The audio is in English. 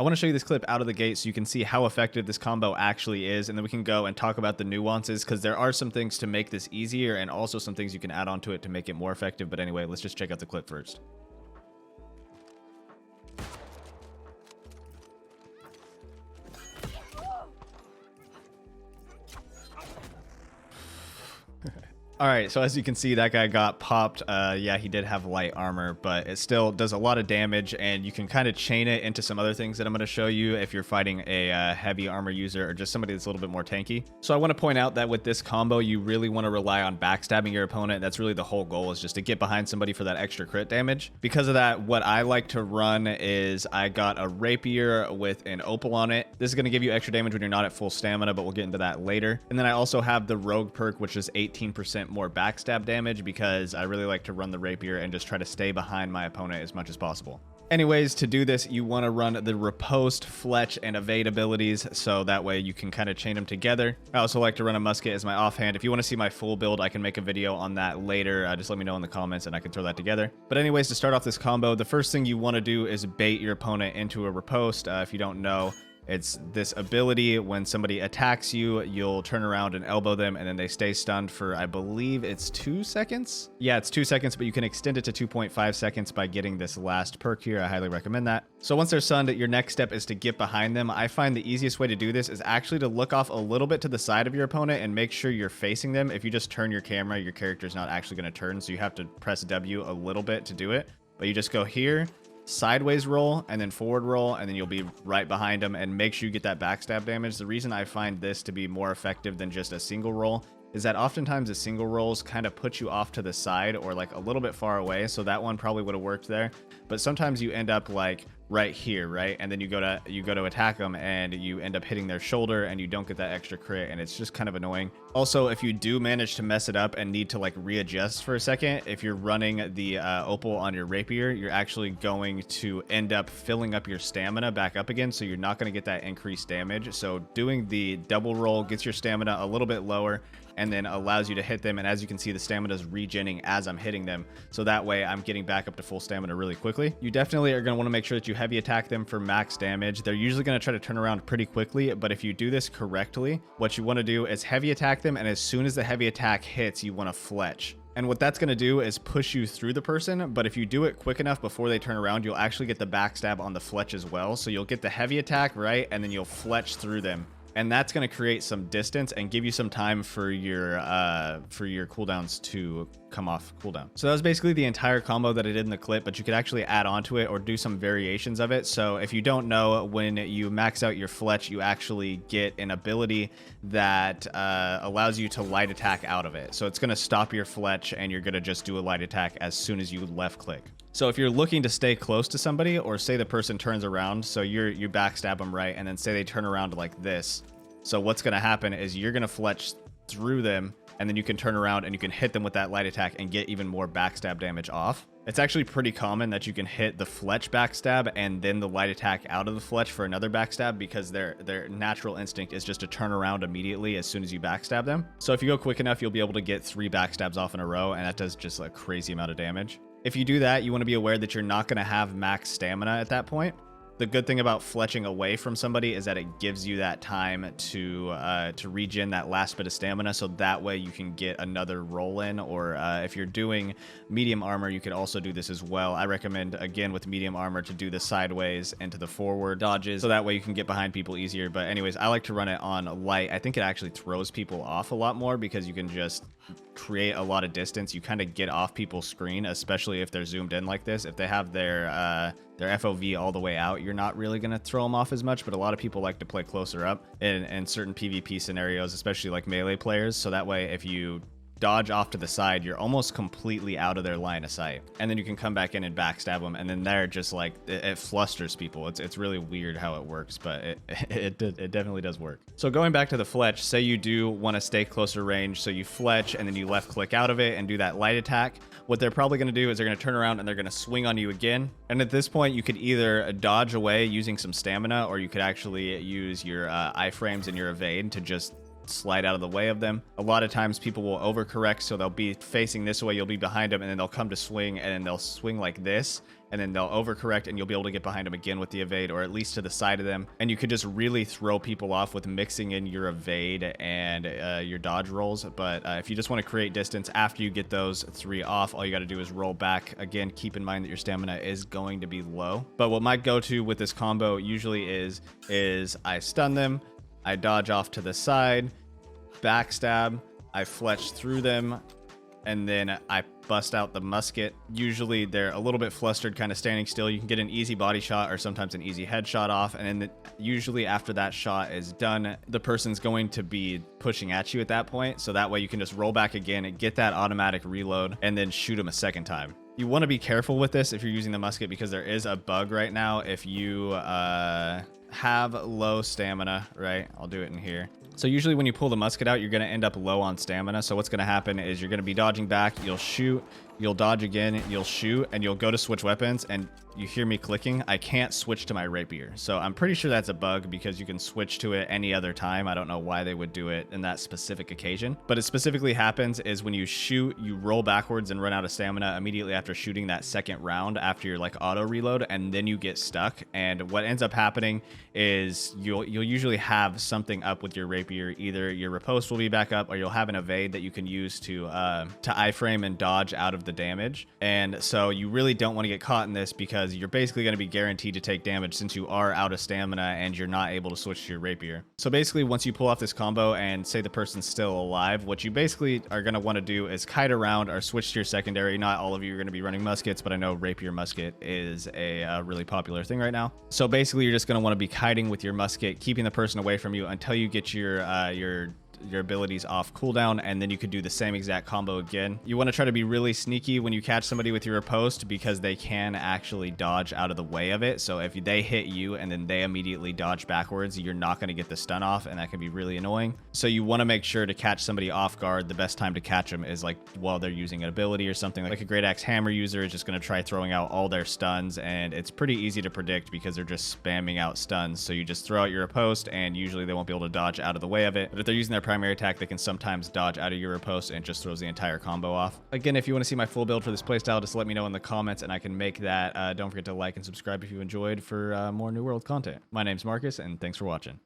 I want to show you this clip out of the gate so you can see how effective this combo actually is, and then we can go and talk about the nuances, because there are some things to make this easier and also some things you can add on to it to make it more effective. But anyway, let's just check out the clip first. All right, so as you can see, that guy got popped. Yeah, he did have light armor, but it still does a lot of damage, and you can kind of chain it into some other things that I'm going to show you if you're fighting a heavy armor user or just somebody that's a little bit more tanky. So I want to point out that with this combo, you really want to rely on backstabbing your opponent. That's really the whole goal, is just to get behind somebody for that extra crit damage. Because of that, what I like to run is I got a Rapier with an Opal on it. This is going to give you extra damage when you're not at full stamina, but we'll get into that later. And then I also have the Rogue perk, which is 18% more backstab damage, because I really like to run the Rapier and just try to stay behind my opponent as much as possible. Anyways, to do this, you want to run the Riposte, Fletch, and Evade abilities, so that way you can kind of chain them together. I also like to run a Musket as my offhand. If you want to see my full build, I can make a video on that later. Just let me know in the comments and I can throw that together. But anyways, to start off this combo, the first thing you want to do is bait your opponent into a Riposte. If you don't know, it's this ability when somebody attacks you, you'll turn around and elbow them, and then they stay stunned for, I believe it's 2 seconds. Yeah, it's 2 seconds, but you can extend it to 2.5 seconds by getting this last perk here. I highly recommend that. So once they're stunned, your next step is to get behind them. I find the easiest way to do this is actually to look off a little bit to the side of your opponent and make sure you're facing them. If you just turn your camera, your character's not actually going to turn, so you have to press W a little bit to do it. But you just go here, sideways roll, and then forward roll, and then you'll be right behind them, and make sure you get that backstab damage. The reason I find this to be more effective than just a single roll is that oftentimes the single rolls kind of put you off to the side or like a little bit far away, so that one probably would have worked there. But sometimes you end up like right here, right? And then you go to attack them and you end up hitting their shoulder and you don't get that extra crit, and it's just kind of annoying. Also, if you do manage to mess it up and need to like readjust for a second, if you're running the Opal on your Rapier, you're actually going to end up filling up your stamina back up again, so you're not going to get that increased damage. So doing the double roll gets your stamina a little bit lower and then allows you to hit them. And as you can see, the stamina is regenning as I'm hitting them, so that way I'm getting back up to full stamina really quickly. You definitely are going to want to make sure that you heavy attack them for max damage. They're usually going to try to turn around pretty quickly, but if you do this correctly, what you want to do is heavy attack them, and as soon as the heavy attack hits, you want to fletch. And what that's going to do is push you through the person, but if you do it quick enough before they turn around, you'll actually get the backstab on the fletch as well. So you'll get the heavy attack, right? And then you'll fletch through them. And that's going to create some distance and give you some time for your cooldowns to come off cooldown. So that was basically the entire combo that I did in the clip, but you could actually add on to it or do some variations of it. So if you don't know, when you max out your fletch, you actually get an ability that allows you to light attack out of it. So it's going to stop your fletch and you're going to just do a light attack as soon as you left click. So if you're looking to stay close to somebody, or say the person turns around, so you backstab them, right? And then say they turn around like this. So what's going to happen is you're going to fletch through them, and then you can turn around and you can hit them with that light attack and get even more backstab damage off. It's actually pretty common that you can hit the fletch backstab and then the light attack out of the fletch for another backstab, because their natural instinct is just to turn around immediately as soon as you backstab them. So if you go quick enough, you'll be able to get 3 backstabs off in a row, and that does just a crazy amount of damage. If you do that, you want to be aware that you're not going to have max stamina at that point. The good thing about fletching away from somebody is that it gives you that time to regen that last bit of stamina, so that way you can get another roll in. Or if you're doing medium armor, you could also do this as well. I recommend, again, with medium armor, to do the sideways and to the forward dodges, so that way you can get behind people easier. But anyways, I like to run it on light. I think it actually throws people off a lot more, because you can just create a lot of distance. You kind of get off people's screen, especially if they're zoomed in like this. If they have their FOV all the way out, you're not really going to throw them off as much, but a lot of people like to play closer up in certain PvP scenarios, especially like melee players. So that way, if you dodge off to the side, you're almost completely out of their line of sight, and then you can come back in and backstab them, and then they're just like, it flusters people. It's really weird how it works, but it definitely does work. So going back to the fletch, say you do want to stay closer range, so you fletch and then you left click out of it and do that light attack. What they're probably going to do is they're going to turn around and they're going to swing on you again, and at this point you could either dodge away using some stamina, or you could actually use your iframes and your evade to just slide out of the way of them. A lot of times people will overcorrect, so they'll be facing this way, you'll be behind them, and then they'll come to swing, and then they'll swing like this, and then they'll overcorrect, and you'll be able to get behind them again with the evade, or at least to the side of them. And you could just really throw people off with mixing in your evade and your dodge rolls. But if you just want to create distance after you get those 3 off, all you got to do is roll back. Again, keep in mind that your stamina is going to be low. But what my go-to with this combo usually is I stun them, I dodge off to the side, backstab, I fletch through them, and then I bust out the musket. Usually they're a little bit flustered, kind of standing still. You can get an easy body shot or sometimes an easy headshot off, and then usually after that shot is done, the person's going to be pushing at you at that point, so that way you can just roll back again and get that automatic reload and then shoot them a second time. You want to be careful with this if you're using the musket, because there is a bug right now. If you have low stamina, right? I'll do it in here. So usually when you pull the musket out, you're going to end up low on stamina. So what's going to happen is you're going to be dodging back, you'll shoot, you'll dodge again, you'll shoot, and you'll go to switch weapons, and you hear me clicking. I can't switch to my rapier. So I'm pretty sure that's a bug, because you can switch to it any other time. I don't know why they would do it in that specific occasion, but it specifically happens is when you shoot, you roll backwards and run out of stamina immediately after shooting that second round after your like auto reload, and then you get stuck. And what ends up happening is you'll usually have something up with your rapier. Either your riposte will be back up, or you'll have an evade that you can use to iframe and dodge out of the damage. And so you really don't want to get caught in this, because you're basically going to be guaranteed to take damage since you are out of stamina and you're not able to switch to your rapier. So basically, once you pull off this combo and say the person's still alive, what you basically are going to want to do is kite around or switch to your secondary. Not all of you are going to be running muskets, but I know rapier musket is a really popular thing right now. So basically, you're just going to want to be kiting with your musket, keeping the person away from you until you get your abilities off cooldown, and then you could do the same exact combo again. You want to try to be really sneaky when you catch somebody with your riposte, because they can actually dodge out of the way of it. So if they hit you and then they immediately dodge backwards, you're not going to get the stun off, and that can be really annoying. So you want to make sure to catch somebody off guard. The best time to catch them is like while they're using an ability or something. Like a Great Axe Hammer user is just going to try throwing out all their stuns, and it's pretty easy to predict because they're just spamming out stuns. So you just throw out your riposte, and usually they won't be able to dodge out of the way of it. But if they're using their primary attack, they can sometimes dodge out of your riposte, and it just throws the entire combo off. Again, if you want to see my full build for this playstyle, just let me know in the comments and I can make that. Don't forget to like and subscribe if you enjoyed for more New World content. My name's Marcus, and thanks for watching.